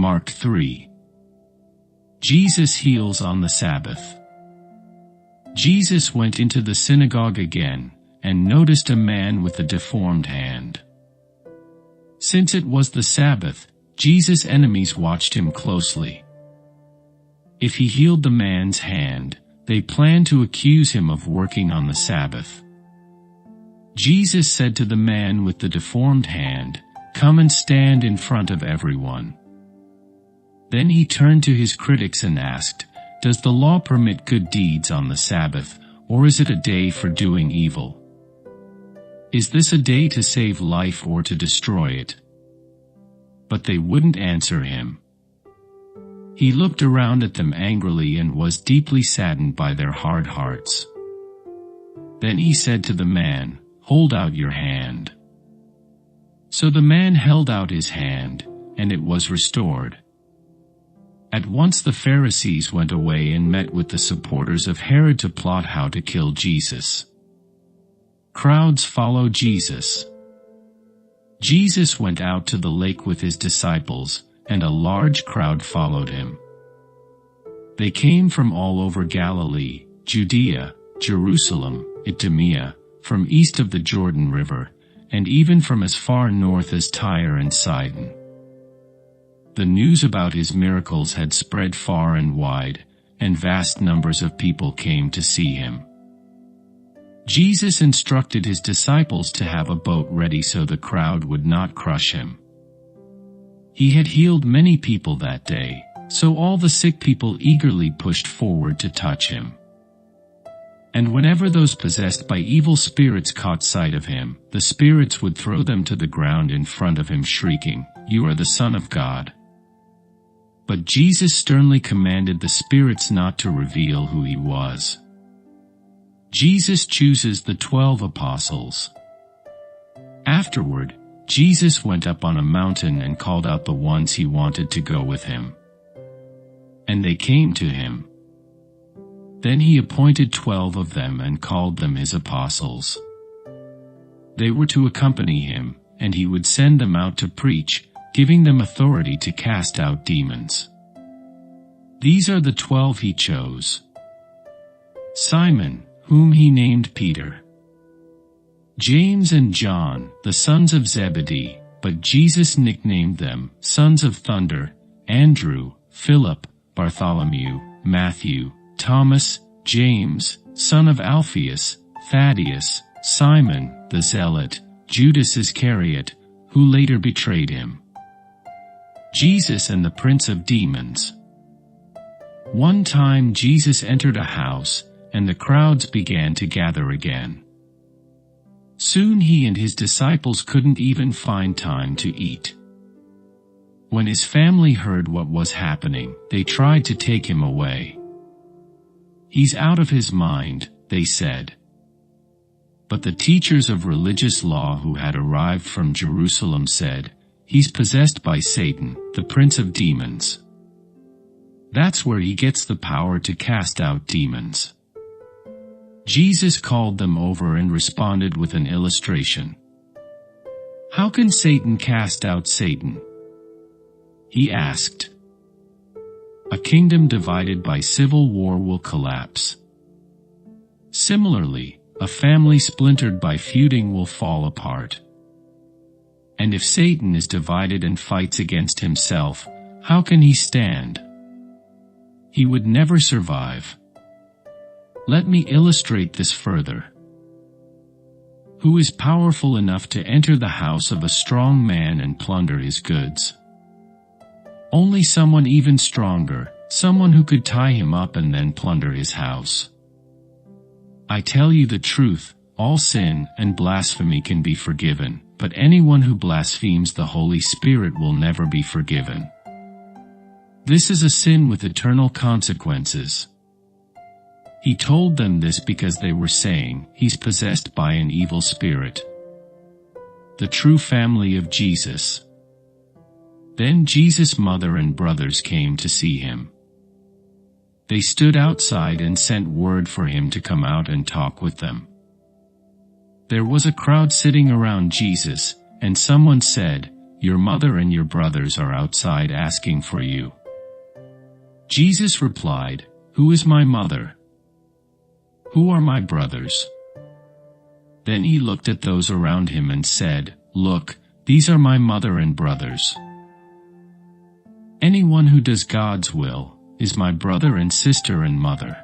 Mark 3. Jesus heals on the Sabbath. Jesus went into the synagogue again, and noticed a man with a deformed hand. Since it was the Sabbath, Jesus' enemies watched him closely. If he healed the man's hand, they planned to accuse him of working on the Sabbath. Jesus said to the man with the deformed hand, "Come and stand in front of everyone." Then he turned to his critics and asked, "Does the law permit good deeds on the Sabbath, or is it a day for doing evil? Is this a day to save life or to destroy it?" But they wouldn't answer him. He looked around at them angrily and was deeply saddened by their hard hearts. Then he said to the man, "Hold out your hand." So the man held out his hand, and it was restored. At once the Pharisees went away and met with the supporters of Herod to plot how to kill Jesus. Crowds followed Jesus. Jesus went out to the lake with his disciples, and a large crowd followed him. They came from all over Galilee, Judea, Jerusalem, Idumea, from east of the Jordan River, and even from as far north as Tyre and Sidon. The news about his miracles had spread far and wide, and vast numbers of people came to see him. Jesus instructed his disciples to have a boat ready so the crowd would not crush him. He had healed many people that day, so all the sick people eagerly pushed forward to touch him. And whenever those possessed by evil spirits caught sight of him, the spirits would throw them to the ground in front of him, shrieking, "You are the Son of God." But Jesus sternly commanded the spirits not to reveal who he was. Jesus chooses the 12 apostles. Afterward, Jesus went up on a mountain and called out the ones he wanted to go with him. And they came to him. Then he appointed 12 of them and called them his apostles. They were to accompany him, and he would send them out to preach, giving them authority to cast out demons. These are the 12 he chose: Simon, whom he named Peter; James and John, the sons of Zebedee, but Jesus nicknamed them sons of thunder; Andrew, Philip, Bartholomew, Matthew, Thomas, James, son of Alphaeus, Thaddeus, Simon, the Zealot, Judas Iscariot, who later betrayed him. Jesus and the prince of demons. One time Jesus entered a house, and the crowds began to gather again. Soon he and his disciples couldn't even find time to eat. When his family heard what was happening, they tried to take him away. "He's out of his mind," they said. But the teachers of religious law who had arrived from Jerusalem said, "He's possessed by Satan, the prince of demons. That's where he gets the power to cast out demons." Jesus called them over and responded with an illustration. "How can Satan cast out Satan?" he asked. "A kingdom divided by civil war will collapse. Similarly, a family splintered by feuding will fall apart. And if Satan is divided and fights against himself, how can he stand? He would never survive. Let me illustrate this further. Who is powerful enough to enter the house of a strong man and plunder his goods? Only someone even stronger, someone who could tie him up and then plunder his house. I tell you the truth, all sin and blasphemy can be forgiven, but anyone who blasphemes the Holy Spirit will never be forgiven. This is a sin with eternal consequences." He told them this because they were saying, "He's possessed by an evil spirit." The true family of Jesus. Then Jesus' mother and brothers came to see him. They stood outside and sent word for him to come out and talk with them. There was a crowd sitting around Jesus, and someone said, your mother and your brothers are outside asking for you." Jesus replied, "Who is my mother? Who are my brothers?" Then he looked at those around him and said, "Look, these are my mother and brothers. Anyone who does God's will is my brother and sister and mother."